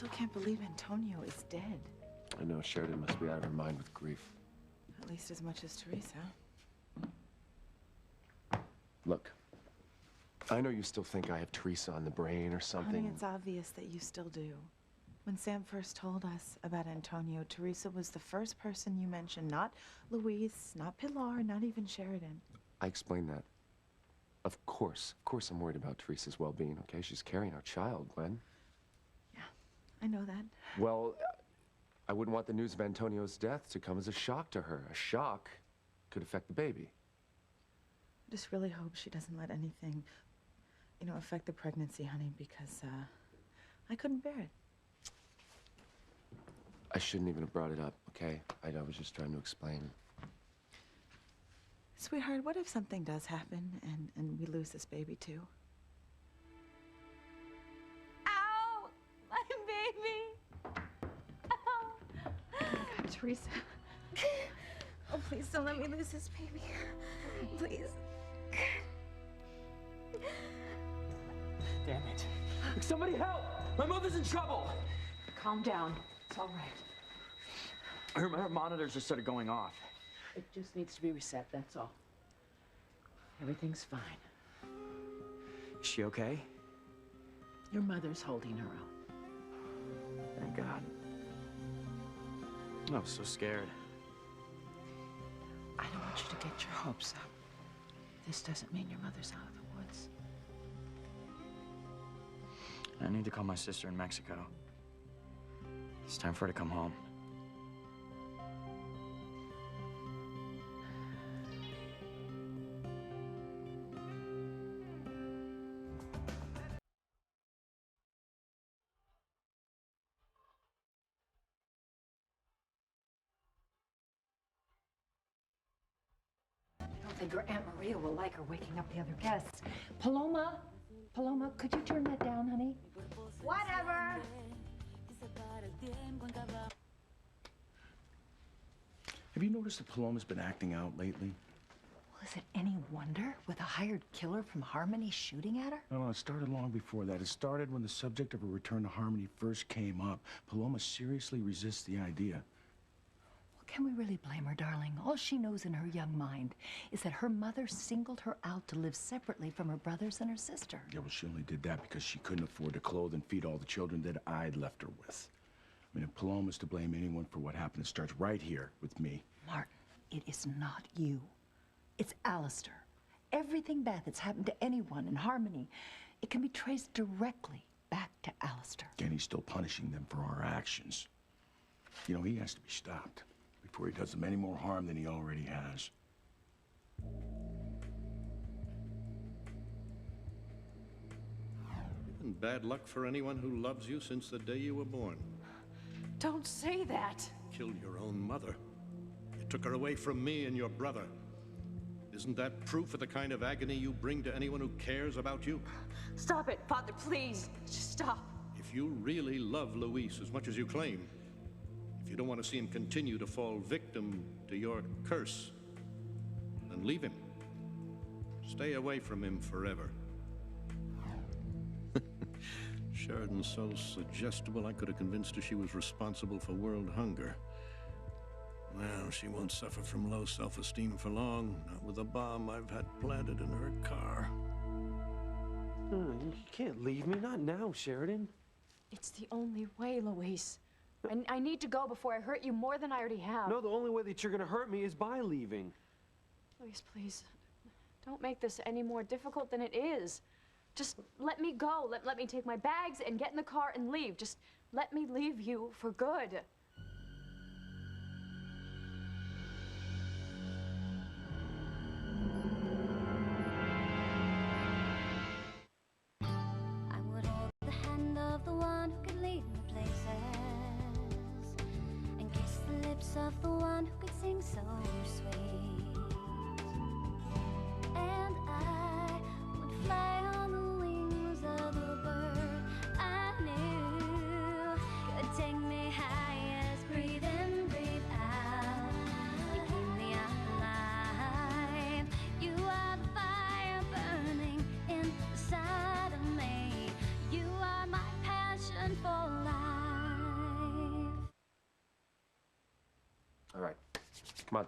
still can't believe Antonio is dead. I know, Sheridan must be out of her mind with grief. At least as much as Teresa. Look, I know you still think I have Teresa on the brain or something. Honey, it's obvious that you still do. When Sam first told us about Antonio, Teresa was the first person you mentioned. Not Luis, not Pilar, not even Sheridan. I explained that. Of course I'm worried about Teresa's well-being, okay? She's carrying our child, Gwen. Yeah, I know that. Well, I wouldn't want the news of Antonio's death to come as a shock to her. A shock could affect the baby. I just really hope she doesn't let anything, affect the pregnancy, honey, because, I couldn't bear it. I shouldn't even have brought it up, okay? I was just trying to explain. Sweetheart, what if something does happen and we lose this baby too? Ow! My baby! Ow! Oh my God, Teresa. Oh, please don't let me lose this baby. Please. Damn it. Somebody help! My mother's in trouble! Calm down. It's all right. Her monitors just started going off. It just needs to be reset, that's all. Everything's fine. Is she okay? Your mother's holding her own. Thank God. I was so scared. I don't want you to get your hopes up. This doesn't mean your mother's out of the woods. I need to call my sister in Mexico. It's time for her to come home. I don't think her Aunt Maria will like her waking up the other guests. Paloma, could you turn that down, honey? Whatever. Have you noticed that Paloma's been acting out lately? Well, is it any wonder with a hired killer from Harmony shooting at her? No, it started long before that. It started when the subject of a return to Harmony first came up. Paloma seriously resists the idea. Well, can we really blame her, darling? All she knows in her young mind is that her mother singled her out to live separately from her brothers and her sister. Yeah, well, she only did that because she couldn't afford to clothe and feed all the children that I'd left her with. I mean, if Paloma's to blame anyone for what happened, it starts right here with me. Martin, it is not you. It's Alistair. Everything bad that's happened to anyone in Harmony, it can be traced directly back to Alistair. And he's still punishing them for our actions. You know, he has to be stopped before he does them any more harm than he already has. And bad luck for anyone who loves you since the day you were born. Don't say that. Killed your own mother. You took her away from me and your brother. Isn't that proof of the kind of agony you bring to anyone who cares about you? Stop it, Father, please. Just stop. If you really love Luis as much as you claim, if you don't want to see him continue to fall victim to your curse, then leave him. Stay away from him forever. Sheridan's so suggestible, I could have convinced her she was responsible for world hunger. Well, she won't suffer from low self-esteem for long, not with a bomb I've had planted in her car. You can't leave me, not now, Sheridan. It's the only way, Luis. I need to go before I hurt you more than I already have. No, the only way that you're gonna hurt me is by leaving. Luis, please. Don't make this any more difficult than it is. Just let me go. Let me take my bags and get in the car and leave. Just let me leave you for good. I would hold the hand of the one who could lead me places, and kiss the lips of the one who could sing so sweet. And I would fly on the wings of a bird I knew could take me high as breathe in, breathe out. You keep me alive. You are the fire burning inside of me. You are my passion for life. Come on,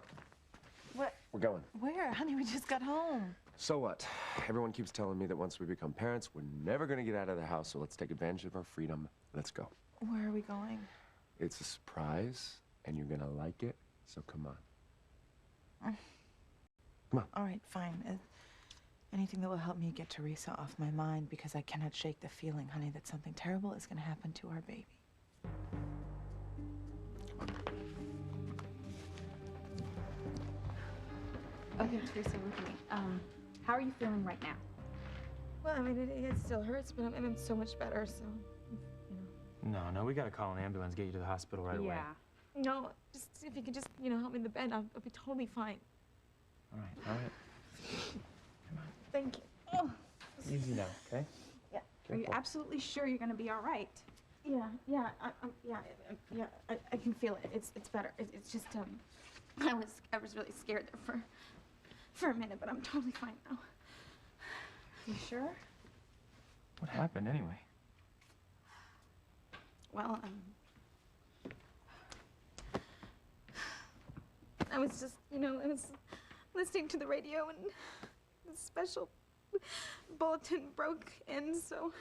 What? we're going. Where? Honey, we just got home. So what? Everyone keeps telling me that once we become parents, we're never gonna get out of the house, so let's take advantage of our freedom. Let's go. Where are we going? It's a surprise, and you're gonna like it, so come on. Come on. All right, fine. Anything that will help me get Teresa off my mind, because I cannot shake the feeling, honey, that something terrible is going to happen to our baby. Okay, Teresa, with me. How are you feeling right now? Well, I mean, it still hurts, but I'm so much better, so, No, we gotta call an ambulance, get you to the hospital right away. Yeah. No, just, if you could just, help me in the bed, I'll be totally fine. All right. Thank you. Oh. Easy now, okay? Yeah. Are you absolutely sure you're gonna be all right? Yeah, I can feel it. It's better. It's just, I was really scared there for a minute, but I'm totally fine now. You sure? What happened anyway? Well, I was just, I was listening to the radio and the special bulletin broke in, so.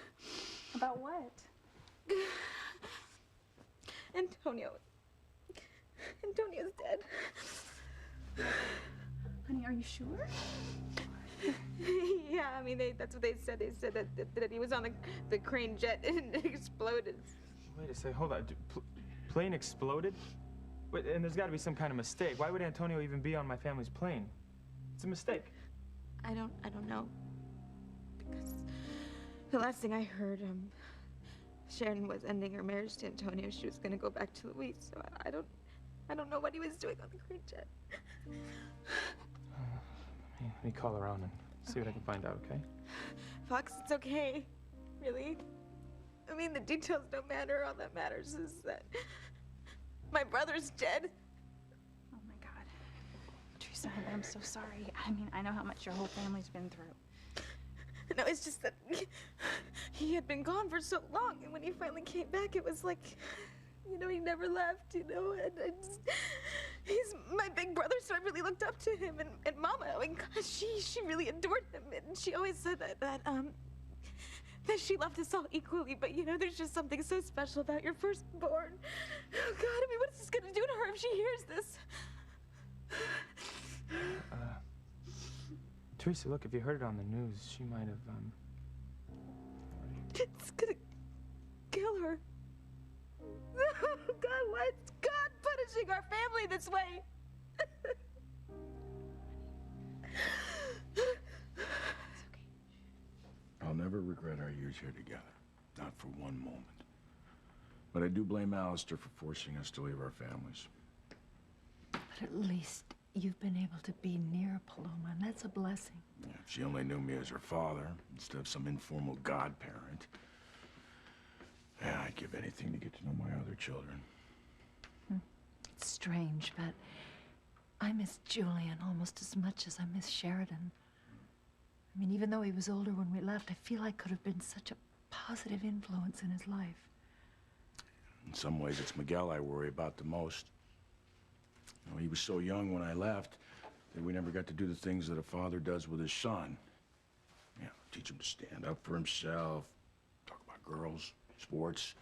About what? Antonio's dead. Honey, are you sure? Yeah, I mean, that's what they said. They said that he was on the crane jet and it exploded. Wait a second, hold on. Plane exploded? Wait, and there's gotta be some kind of mistake. Why would Antonio even be on my family's plane? It's a mistake. I don't know. Because the last thing I heard, Sharon was ending her marriage to Antonio. She was gonna go back to Luis, so I don't know what he was doing on the crane jet. Let me call around and see what I can find out, okay? Fox, it's okay. Really. I mean, the details don't matter. All that matters is that my brother's dead. Oh my God. Teresa, I'm so sorry. I mean, I know how much your whole family's been through. No, it's just that he had been gone for so long, and when he finally came back, it was like, he never left, and he's my big brother, so I really looked up to him, and Mama, I mean, gosh, she really adored him, and she always said that she loved us all equally, but there's just something so special about your firstborn. Oh God, I mean, what is this gonna do to her if she hears this? Teresa, look, if you heard it on the news, she might have, It's gonna kill her. Oh God, why is God punishing our family this way? I'll never regret our years here together. Not for one moment. But I do blame Alistair for forcing us to leave our families. But at least you've been able to be near Paloma, and that's a blessing. Yeah, if she only knew me as her father, instead of some informal godparent. Yeah, I'd give anything to get to know my other children. It's strange, but I miss Julian almost as much as I miss Sheridan. I mean, even though he was older when we left, I feel I could have been such a positive influence in his life. In some ways, it's Miguel I worry about the most. He was so young when I left that we never got to do the things that a father does with his son. Teach him to stand up for himself, talk about girls, sports,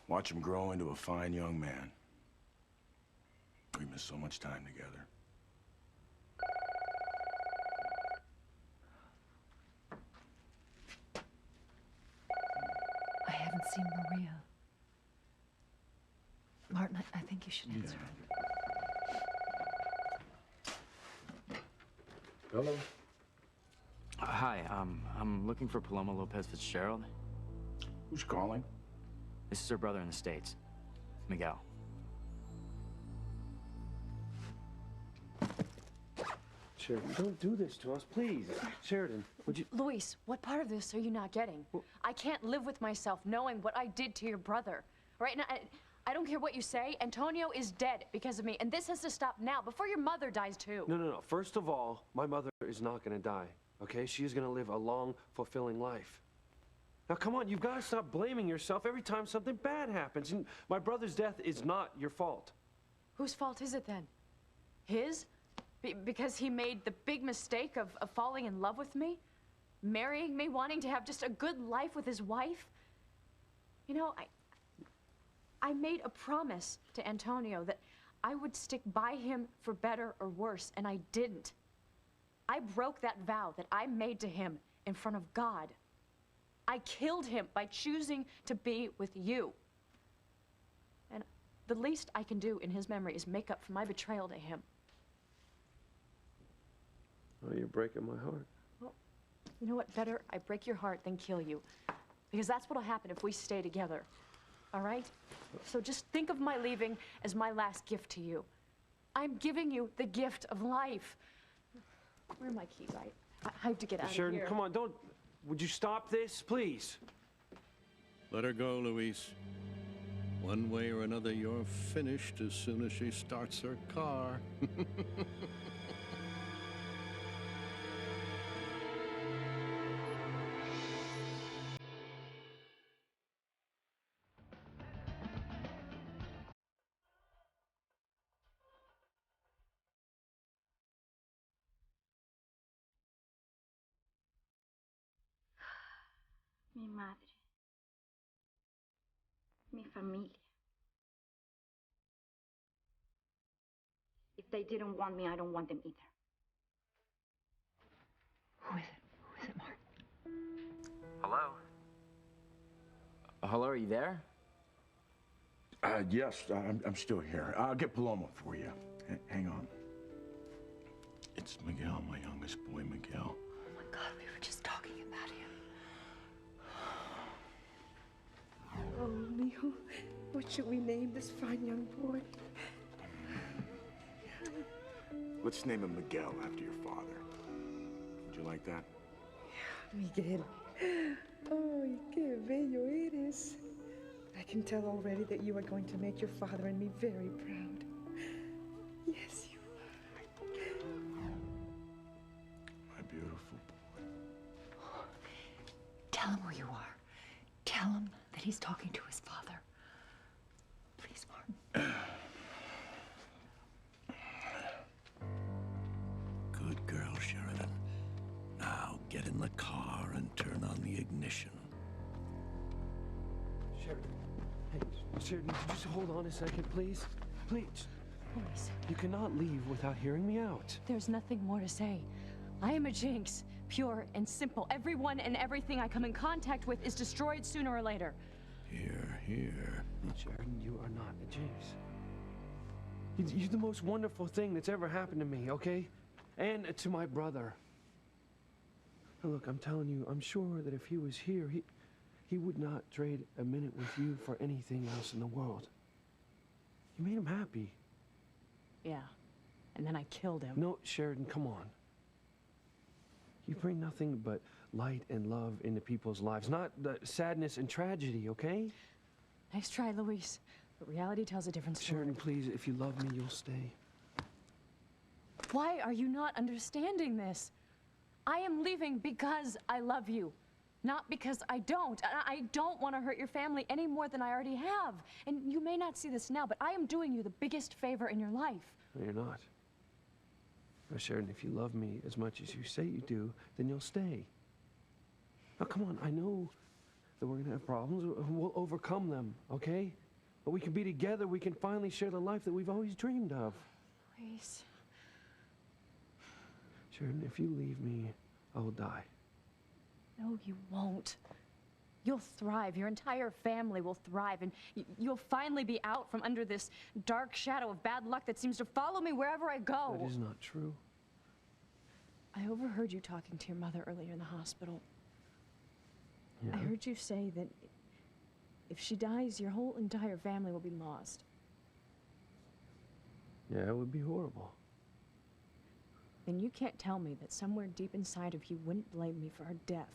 watch him grow into a fine young man. We missed so much time together. I haven't seen Maria. Martin, I think you should answer it. Hello? Hi, I'm looking for Paloma Lopez Fitzgerald. Who's calling? This is her brother in the States, Miguel. Sheridan, don't do this to us, please. Sheridan, would you... Luis, what part of this are you not getting? I can't live with myself knowing what I did to your brother. Right now, I don't care what you say. Antonio is dead because of me, and this has to stop now, before your mother dies too. No. First of all, my mother is not gonna die, okay? She is gonna live a long, fulfilling life. Now, come on, you've got to stop blaming yourself every time something bad happens. And my brother's death is not your fault. Whose fault is it then? His? Because he made the big mistake of falling in love with me? Marrying me, wanting to have just a good life with his wife? You know, I made a promise to Antonio that I would stick by him for better or worse, and I didn't. I broke that vow that I made to him in front of God. I killed him by choosing to be with you. And the least I can do in his memory is make up for my betrayal to him. Oh, you're breaking my heart. Well, you know what? Better I break your heart than kill you. Because that's what'll happen if we stay together. All right? So just think of my leaving as my last gift to you. I'm giving you the gift of life. Where are my keys? I have to get out of here. Sheridan, come on, don't... Would you stop this, please? Let her go, Luis. One way or another, you're finished as soon as she starts her car. Mi madre. Mi familia. If they didn't want me, I don't want them either. Who is it? Who is it, Mark? Hello? Hello, are you there? Yes, I'm still here. I'll get Paloma for you. Hang on. It's Miguel, my youngest boy, Miguel. Oh my God, we were just talking about him. Oh, mijo, what should we name this fine young boy? Let's name him Miguel after your father. Would you like that? Miguel. Oh, qué bello eres. I can tell already that you are going to make your father and me very proud. Yes, you are. My beautiful boy. Tell him where you are. Tell him that he's talking to his father. Please, Martin. Good girl, Sheridan. Now get in the car and turn on the ignition. Sheridan. Hey, Sheridan, could you just hold on a second, please? Please. Luis, You cannot leave without hearing me out. there's nothing more to say. I am a jinx, pure and simple. Everyone and everything I come in contact with is destroyed sooner or later. Here, here. Sheridan, you are not a jinx. You're the most wonderful thing that's ever happened to me, okay? And to my brother. Now look, I'm telling you, I'm sure that if he was here, he would not trade a minute with you for anything else in the world. You made him happy. Yeah, and then I killed him. No, Sheridan, come on. You bring nothing but light and love into people's lives, not the sadness and tragedy, okay? Nice try, Luis. But reality tells a different story. Sheridan, please, if you love me, you'll stay. Why are you not understanding this? I am leaving because I love you, not because I don't. I don't want to hurt your family any more than I already have. And you may not see this now, but I am doing you the biggest favor in your life. No, you're not. Now, Sheridan, if you love me as much as you say you do, then you'll stay. Now, come on, I know that we're gonna have problems. We'll overcome them, okay? But we can be together. We can finally share the life that we've always dreamed of. Luis. Sheridan, if you leave me, I will die. No, you won't. You'll thrive. Your entire family will thrive, and you'll finally be out from under this dark shadow of bad luck that seems to follow me wherever I go. That is not true. I overheard you talking to your mother earlier in the hospital. Yeah. I heard you say that if she dies, your whole entire family will be lost. Yeah, it would be horrible. Then you can't tell me that somewhere deep inside of you wouldn't blame me for her death.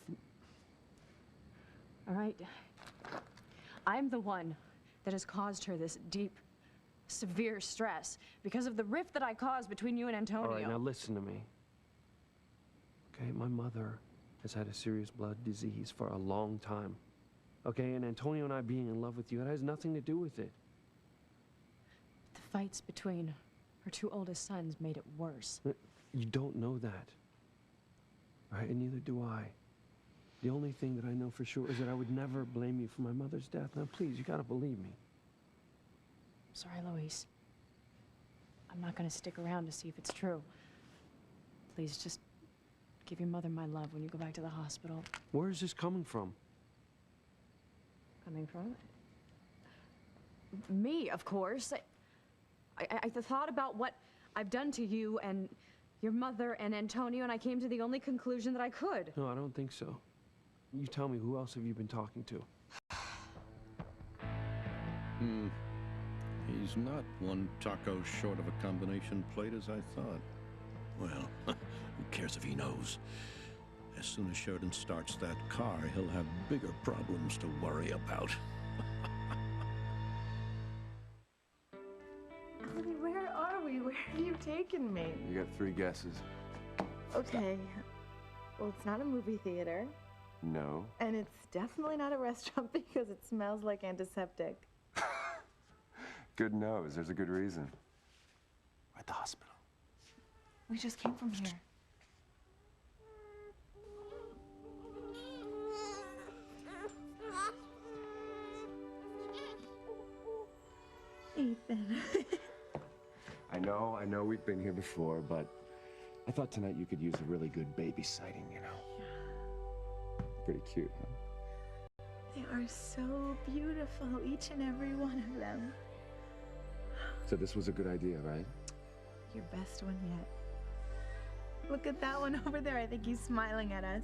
All right? I'm the one that has caused her this deep, severe stress because of the rift that I caused between you and Antonio. All right, now listen to me. Okay, my mother has had a serious blood disease for a long time. Okay, and Antonio and I being in love with you, it has nothing to do with it. The fights between Her two oldest sons made it worse. You don't know that. All right, and neither do I. The only thing that I know for sure is that I would never blame you for my mother's death. Now, please, you gotta believe me. Sorry, Luis. I'm not gonna stick around to see if it's true. Please, just give your mother my love when you go back to the hospital. Where is this coming from? Coming from? Me, of course. I thought about what I've done to you and your mother and Antonio, and I came to the only conclusion that I could. No, I don't think so. You tell me, who else have you been talking to? He's not one taco short of a combination plate as I thought. Well, who cares if he knows? As soon as Sheridan starts that car, he'll have bigger problems to worry about. Ellie, where are we? Where have you taken me? You got 3 guesses. Okay. Well, it's not a movie theater. No. And it's definitely not a restaurant because it smells like antiseptic. Good nose. There's a good reason. We're at the hospital. We just came from here. Ethan. I know we've been here before, but I thought tonight you could use a really good baby sighting, you know? Pretty cute, huh? They are so beautiful, each and every one of them. So this was a good idea, right? Your best one yet. Look at that one over there. I think he's smiling at us.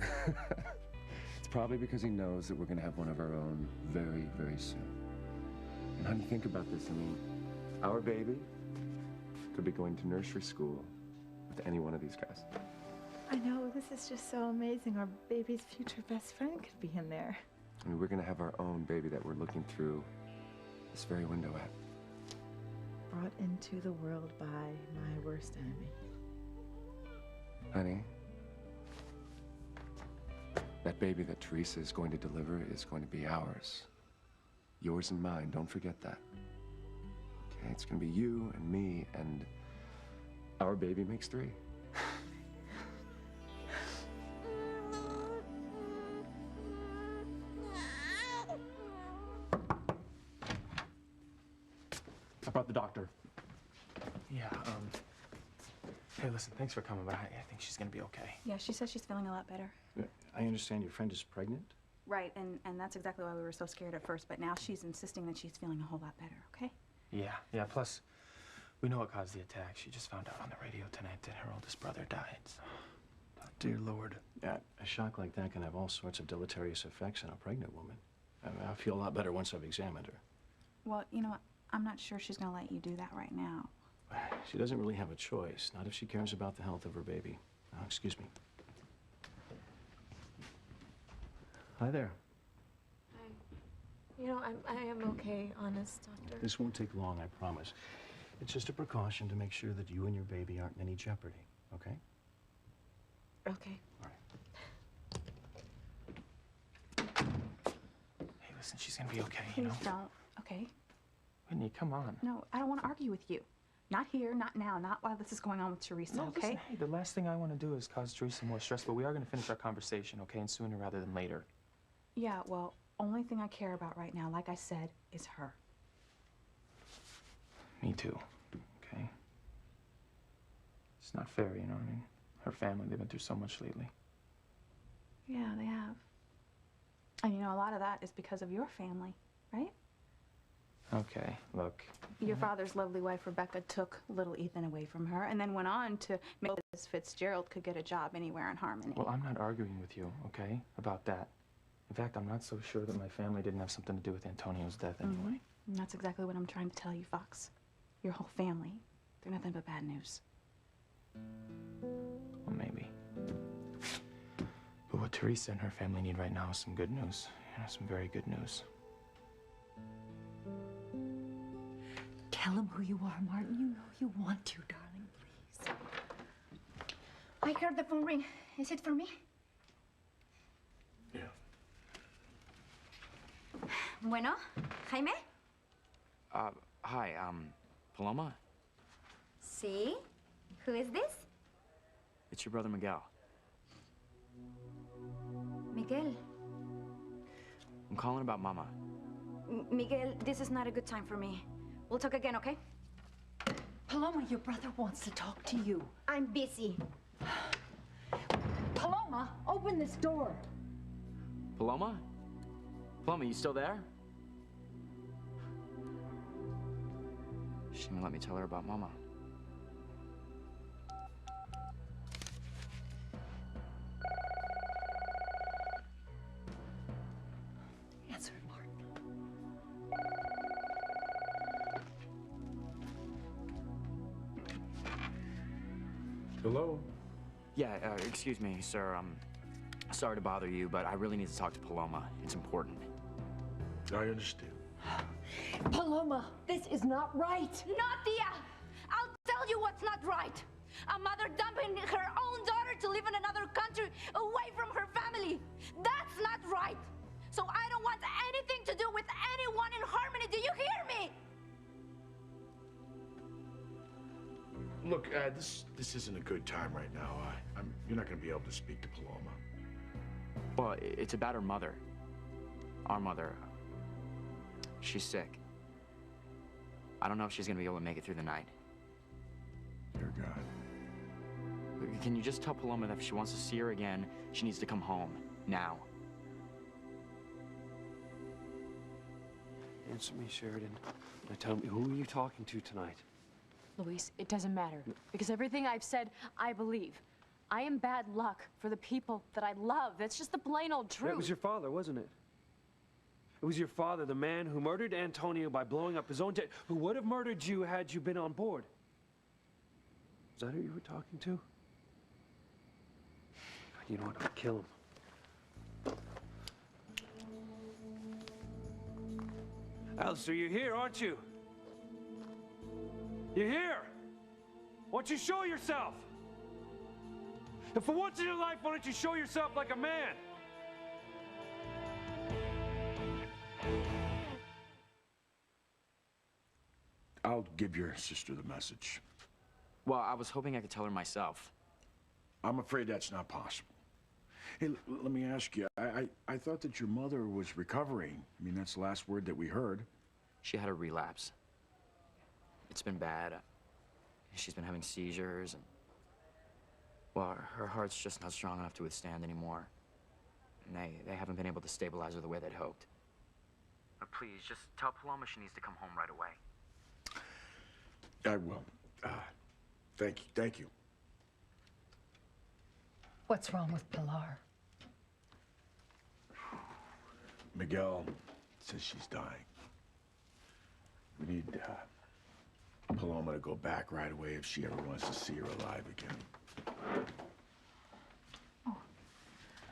It's probably because he knows that we're gonna have one of our own very, very soon. And honey, think about this. I mean, our baby could be going to nursery school with any one of these guys. I know, this is just so amazing. Our baby's future best friend could be in there. I mean, we're gonna have our own baby that we're looking through this very window at. Brought into the world by my worst enemy. Honey, that baby that Teresa is going to deliver is going to be ours. Yours and mine, don't forget that. Okay, it's gonna be you and me, and our baby makes 3. I brought the doctor. Yeah, hey, listen, thanks for coming, but I think she's gonna be okay. Yeah, she says she's feeling a lot better. I understand your friend is pregnant? Right, and that's exactly why we were so scared at first, but now she's insisting that she's feeling a whole lot better, okay? Yeah, plus, we know what caused the attack. She just found out on the radio tonight that her oldest brother died, so... Dear Lord. A shock like that can have all sorts of deleterious effects on a pregnant woman. I mean, I feel a lot better once I've examined her. Well, you know what? I'm not sure she's gonna let you do that right now. She doesn't really have a choice, not if she cares about the health of her baby. Excuse me. Hi there. You know, I am okay, honest, doctor. This won't take long, I promise. It's just a precaution to make sure that you and your baby aren't in any jeopardy, okay? Okay. All right. Hey, listen, she's gonna be okay, Please you know? don't, okay? Whitney, come on. No, I don't want to argue with you. Not here, not now, not while this is going on with Teresa, No, okay? listen, hey, the last thing I want to do is cause Teresa more stress, but we are going to finish our conversation, okay? And sooner rather than later. Yeah, well, only thing I care about right now, like I said, is her. Me too, okay? It's not fair, you know what I mean? Her family, they've been through so much lately. Yeah, they have. And you know, a lot of that is because of your family, right? Okay, look. Your father's lovely wife, Rebecca, took little Ethan away from her and then went on to make Miss Fitzgerald could get a job anywhere in Harmony. Well, I'm not arguing with you, okay, about that. In fact, I'm not so sure that my family didn't have something to do with Antonio's death anyway. And that's exactly what I'm trying to tell you, Fox. Your whole family, they're nothing but bad news. Well, maybe. But what Teresa and her family need right now is some good news. You know, some very good news. Tell him who you are, Martin. You know you want to, darling, please. I heard the phone ring. Is it for me? Yeah. Bueno, Jaime? Hi, Paloma? See? Who is this? It's your brother Miguel. Miguel. I'm calling about Mama. Miguel, this is not a good time for me. We'll talk again, okay? Paloma, your brother wants to talk to you. I'm busy. Paloma, open this door. Paloma? Paloma, you still there? She didn't let me tell her about Mama. Answer it, Martin. Hello? Yeah, excuse me, sir. Sorry to bother you, but I really need to talk to Paloma. It's important. I understand. Paloma, this is not right. No, Tia! I'll tell you what's not right. A mother dumping her own daughter to live in another country away from her family. That's not right. So I don't want anything to do with anyone in Harmony. Do you hear me? Look, this isn't a good time right now. You're not going to be able to speak to Paloma. Well, it's about her mother. Our mother. She's sick. I don't know if she's gonna be able to make it through the night. Dear God. Can you just tell Paloma that if she wants to see her again, she needs to come home. Now. Answer me, Sheridan. Now tell me, who are you talking to tonight? Luis, it doesn't matter. Because everything I've said, I believe. I am bad luck for the people that I love. That's just the plain old truth. That was your father, wasn't it? It was your father, the man who murdered Antonio by blowing up his own jet, who would have murdered you had you been on board. Is that who you were talking to? You know what? I'll kill him. Alistair, you're here, aren't you? You're here! Why don't you show yourself? And for once in your life, why don't you show yourself like a man? I'll give your sister the message. Well, I was hoping I could tell her myself. I'm afraid that's not possible. Hey, let me ask you, I thought that your mother was recovering. I mean, that's the last word that we heard. She had a relapse. It's been bad. She's been having seizures and... Well, her heart's just not strong enough to withstand anymore. And they haven't been able to stabilize her the way they'd hoped. But please, just tell Paloma she needs to come home right away. I will. Thank you. What's wrong with Pilar? Miguel says she's dying. We need Paloma to go back right away if she ever wants to see her alive again.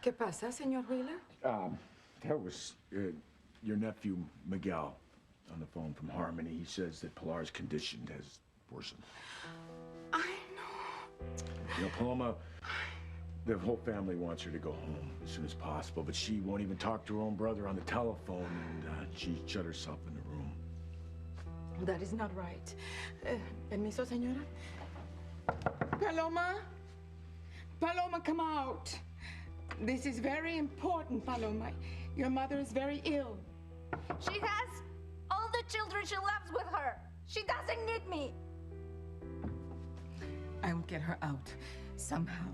¿Qué pasa, señor Wheeler? That was your nephew, Miguel, on the phone from Harmony. He says that Pilar's condition has worsened. I know. You know, Paloma, the whole family wants her to go home as soon as possible, but she won't even talk to her own brother on the telephone, and she shut herself in the room. That is not right. Permiso, señora? Paloma? Paloma, come out. This is very important, Paloma. Your mother is very ill. She has all the children she loves with her. She doesn't need me. I will get her out somehow.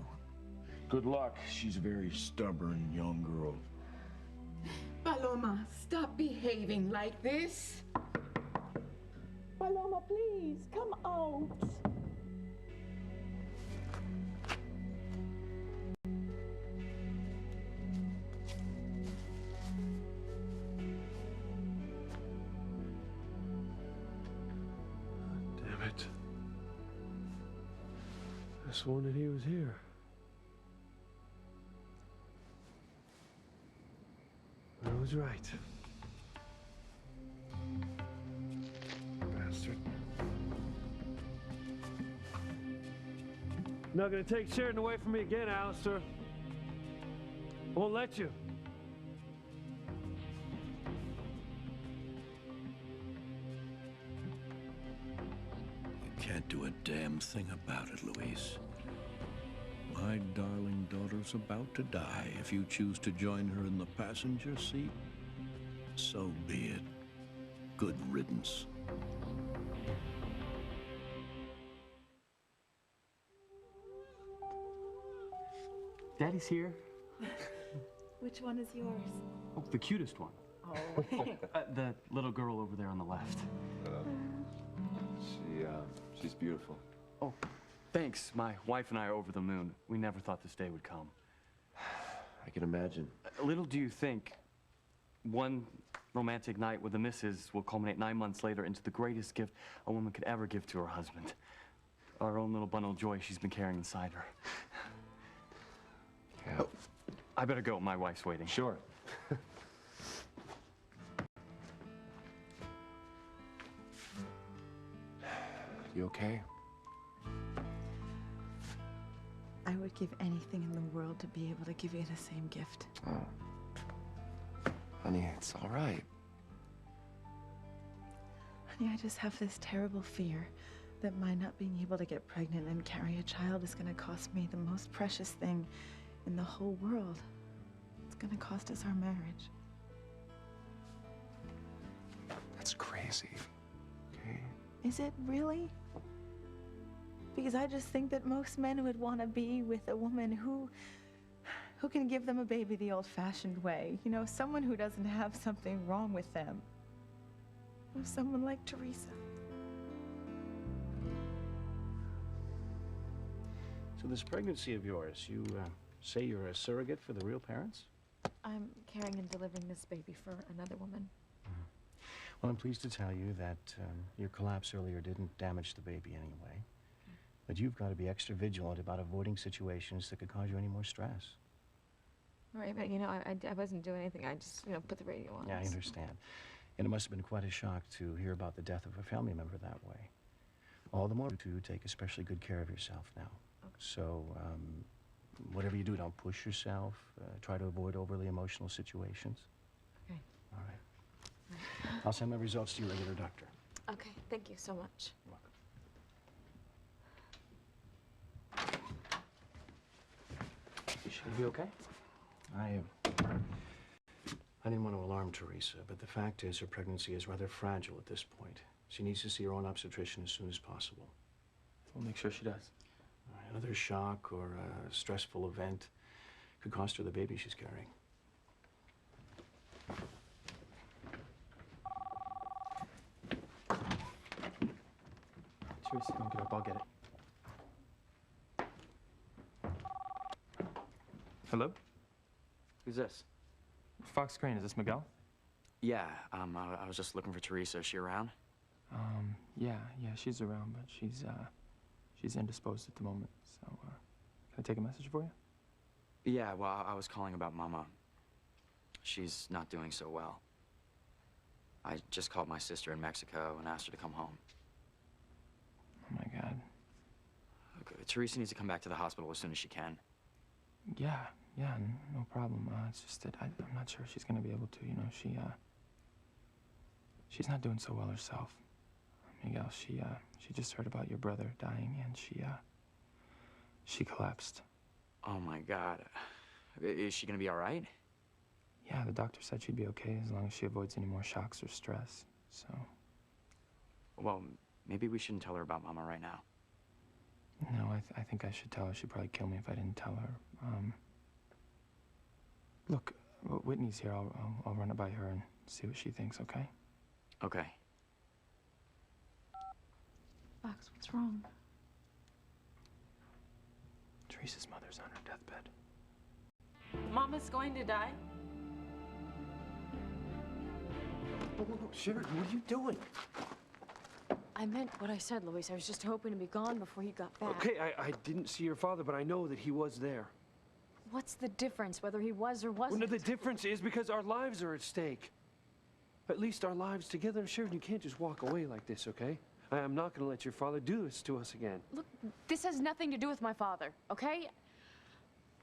Good luck. She's a very stubborn young girl. Paloma, stop behaving like this. Paloma, please, come out. Damn it. I swore that he was here. I was right. Bastard. Not gonna take Sheridan away from me again, Alistair. Won't let you. can't do a damn thing about it, Louise. My darling daughter's about to die. If you choose to join her in the passenger seat, so be it. Good riddance. Daddy's here. Which one is yours? Oh, the cutest one. Oh. The little girl over there on the left. She's beautiful. Oh, thanks. My wife and I are over the moon. We never thought this day would come. I can imagine. Little do you think one romantic night with the missus will culminate 9 months later into the greatest gift a woman could ever give to her husband. Our own little bundle of joy she's been carrying inside her. Yeah. Oh, I better go. My wife's waiting. Sure. You okay? I would give anything in the world to be able to give you the same gift. Oh. Honey, it's all right. Honey, I just have this terrible fear that my not being able to get pregnant and carry a child is going to cost me the most precious thing in the whole world. It's going to cost us our marriage. That's crazy. Okay? Is it really? Because I just think that most men would want to be with a woman who can give them a baby the old-fashioned way. You know, someone who doesn't have something wrong with them. Or someone like Teresa. So this pregnancy of yours, you say you're a surrogate for the real parents? I'm carrying and delivering this baby for another woman. Well, I'm pleased to tell you that your collapse earlier didn't damage the baby anyway. But you've got to be extra vigilant about avoiding situations that could cause you any more stress. Right, but you know, I wasn't doing anything. I just, put the radio on. Yeah, I understand. And it must have been quite a shock to hear about the death of a family member that way. All the more to take especially good care of yourself now. Okay. So, whatever you do, don't push yourself. Try to avoid overly emotional situations. Okay. All right. I'll send my results to your regular doctor. Okay, thank you so much. You're welcome. Is she gonna be okay? I didn't want to alarm Teresa, but the fact is her pregnancy is rather fragile at this point. She needs to see her own obstetrician as soon as possible. We'll make sure she does. All right, another shock or a stressful event could cost her the baby she's carrying. Teresa, don't get up. I'll get it. Hello? Who's this? Fox Crane, is this Miguel? Yeah, I was just looking for Teresa. Is she around? Yeah, she's around, but she's indisposed at the moment. So, can I take a message for you? Yeah, well, I was calling about Mama. She's not doing so well. I just called my sister in Mexico and asked her to come home. Oh my God. Okay, Teresa needs to come back to the hospital as soon as she can. Yeah, no problem. It's just that I'm not sure she's gonna be able to. You know, she's not doing so well herself. Miguel, she just heard about your brother dying, and she collapsed. Oh my God. Is she gonna be all right? Yeah, the doctor said she'd be okay as long as she avoids any more shocks or stress. So. Well, maybe we shouldn't tell her about Mama right now. No, I think I should tell her. She'd probably kill me if I didn't tell her. Look, Whitney's here. I'll run it by her and see what she thinks, okay? Okay. Fox, what's wrong? Teresa's mother's on her deathbed. Mama's going to die? Oh, no, Sheridan, what are you doing? I meant what I said, Luis. I was just hoping to be gone before you got back. Okay, I didn't see your father, but I know that he was there. What's the difference, whether he was or wasn't? Well, no, the difference is because our lives are at stake. At least our lives together. Sheridan, you can't just walk away like this, okay? I'm not going to let your father do this to us again. Look, this has nothing to do with my father, okay?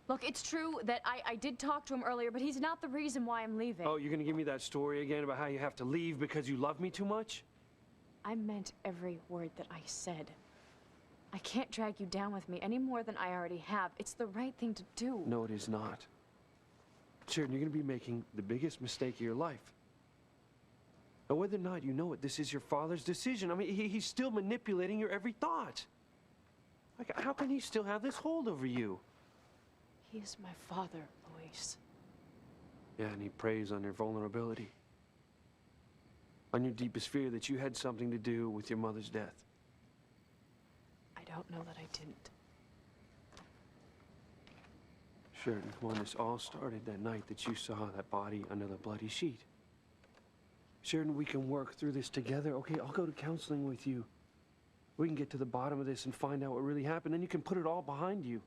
Look, it's true that I did talk to him earlier, but he's not the reason why I'm leaving. Oh, you're going to give me that story again about how you have to leave because you love me too much? I meant every word that I said. I can't drag you down with me any more than I already have. It's the right thing to do. No, it is not. Sheridan, you're going to be making the biggest mistake of your life. Now, whether or not you know it, this is your father's decision. I mean, he's still manipulating your every thought. Like, how can he still have this hold over you? He is my father, Luis. Yeah, and he preys on your vulnerability. On your deepest fear that you had something to do with your mother's death. I don't know that I didn't. Sheridan, come on, this all started that night that you saw that body under the bloody sheet. Sheridan, we can work through this together, okay? I'll go to counseling with you. We can get to the bottom of this and find out what really happened, then you can put it all behind you.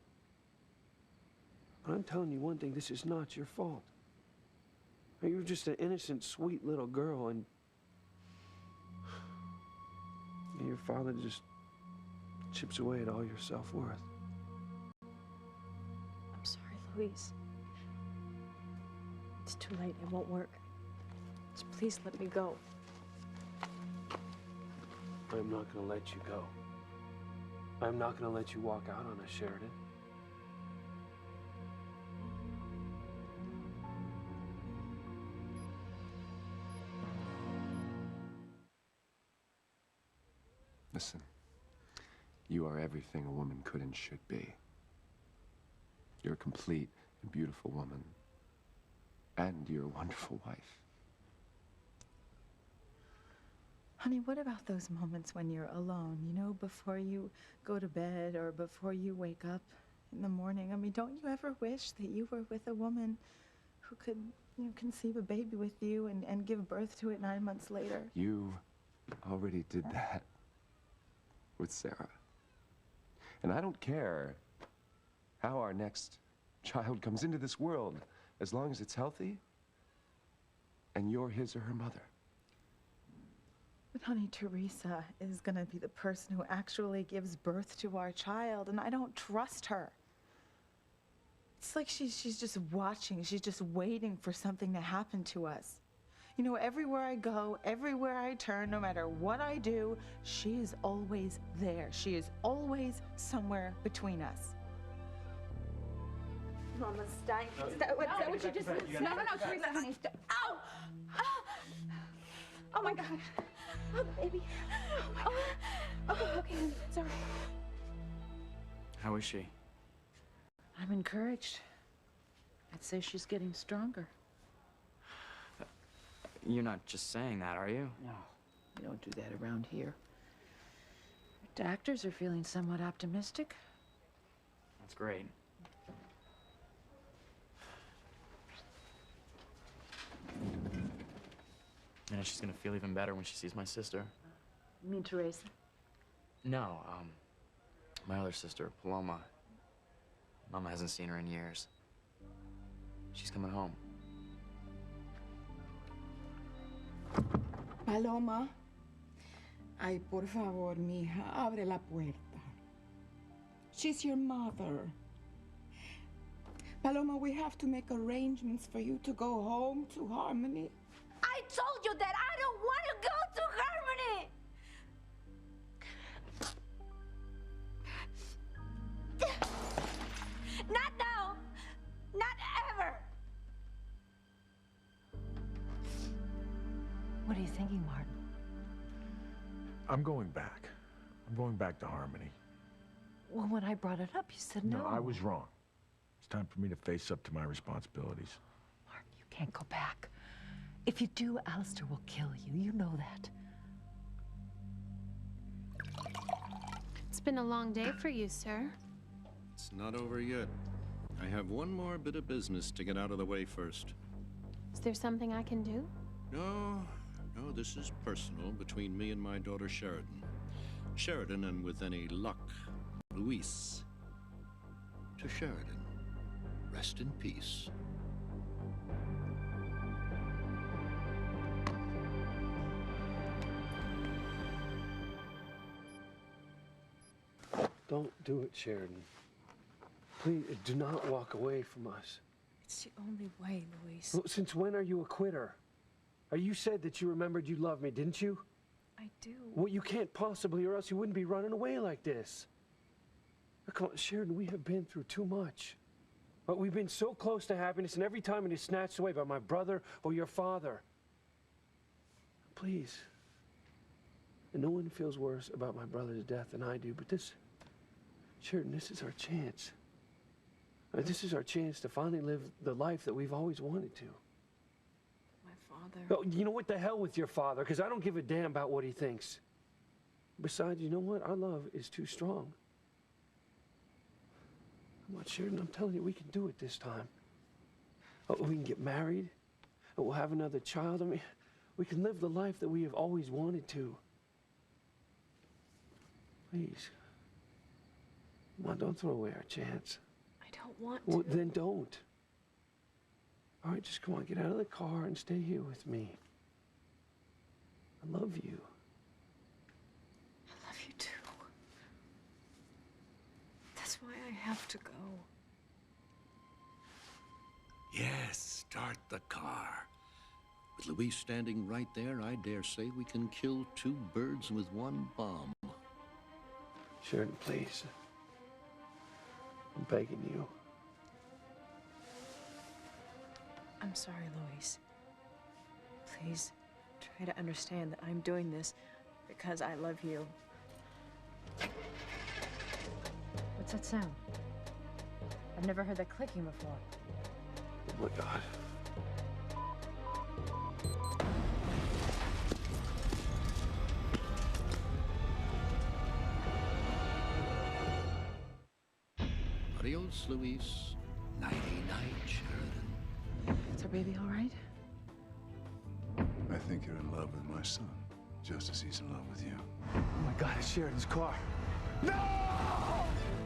But I'm telling you one thing, this is not your fault. You're just an innocent, sweet little girl, and your father just chips away at all your self-worth. I'm sorry, Luis. It's too late. It won't work. Just please let me go. I'm not going to let you go. I'm not going to let you walk out on us, Sheridan. Listen, you are everything a woman could and should be. You're a complete and beautiful woman. And you're a wonderful wife. Honey, what about those moments when you're alone, you know, before you go to bed or before you wake up in the morning? I mean, don't you ever wish that you were with a woman who could, you know, conceive a baby with you and give birth to it 9 months later? You already did that with Sarah. And I don't care how our next child comes into this world, as long as it's healthy and you're his or her mother. But honey, Teresa is gonna be the person who actually gives birth to our child, and I don't trust her. It's like she's just watching, she's just waiting for something to happen to us. You know, everywhere I go, everywhere I turn, no matter what I do, she is always there. She is always somewhere between us. Mama's dying. Is that what you just said? No, Teresa, honey. Ow! Oh my God. Oh, baby. Oh. Okay, sorry. How is she? I'm encouraged. I'd say she's getting stronger. You're not just saying that, are you? No, we don't do that around here. Doctors are feeling somewhat optimistic. That's great. And she's gonna feel even better when she sees my sister. You mean Teresa? No, my other sister, Paloma. Mama hasn't seen her in years. She's coming home. Paloma. Ay, por favor, mija, abre la puerta. She's your mother. Paloma, we have to make arrangements for you to go home to Harmony. I told you that I don't want to go to Harmony. Not now. Not ever. What are you thinking, Martin? I'm going back. I'm going back to Harmony. Well, when I brought it up, you said no. No, I was wrong. It's time for me to face up to my responsibilities. Martin, you can't go back. If you do, Alistair will kill you. You know that. It's been a long day for you, sir. It's not over yet. I have one more bit of business to get out of the way first. Is there something I can do? No, this is personal between me and my daughter Sheridan. Sheridan, and with any luck, Luis. To Sheridan, rest in peace. Don't do it, Sheridan. Please, do not walk away from us. It's the only way, Luis. Well, since when are you a quitter? You said that you remembered you loved me, didn't you? I do. Well, you can't possibly, or else you wouldn't be running away like this. Come on, Sheridan, we have been through too much. But we've been so close to happiness, and every time it is snatched away by my brother or your father. Please. And no one feels worse about my brother's death than I do, but this, Sheridan, this is our chance. This is our chance to finally live the life that we've always wanted to. My father. Oh, you know what, the hell with your father, because I don't give a damn about what he thinks. Besides, you know what? Our love is too strong. Come on, Sheridan, I'm telling you, we can do it this time. Oh, we can get married. We'll have another child. I mean, we can live the life that we have always wanted to. Please. Come on, don't throw away our chance. I don't want Well, to. then don't. All right, just come on, get out of the car and stay here with me. I love you. I love you too. That's why I have to go. Yes, start the car. With Louise standing right there, I dare say we can kill 2 birds with 1 bomb. Sheridan, please. I'm begging you. I'm sorry, Louise. Please, try to understand that I'm doing this because I love you. What's that sound? I've never heard that clicking before. Oh my God. Adios, Louise. Nighty-night, Sheridan. Is our baby all right? I think you're in love with my son, just as he's in love with you. Oh my God, it's Sheridan's car. No!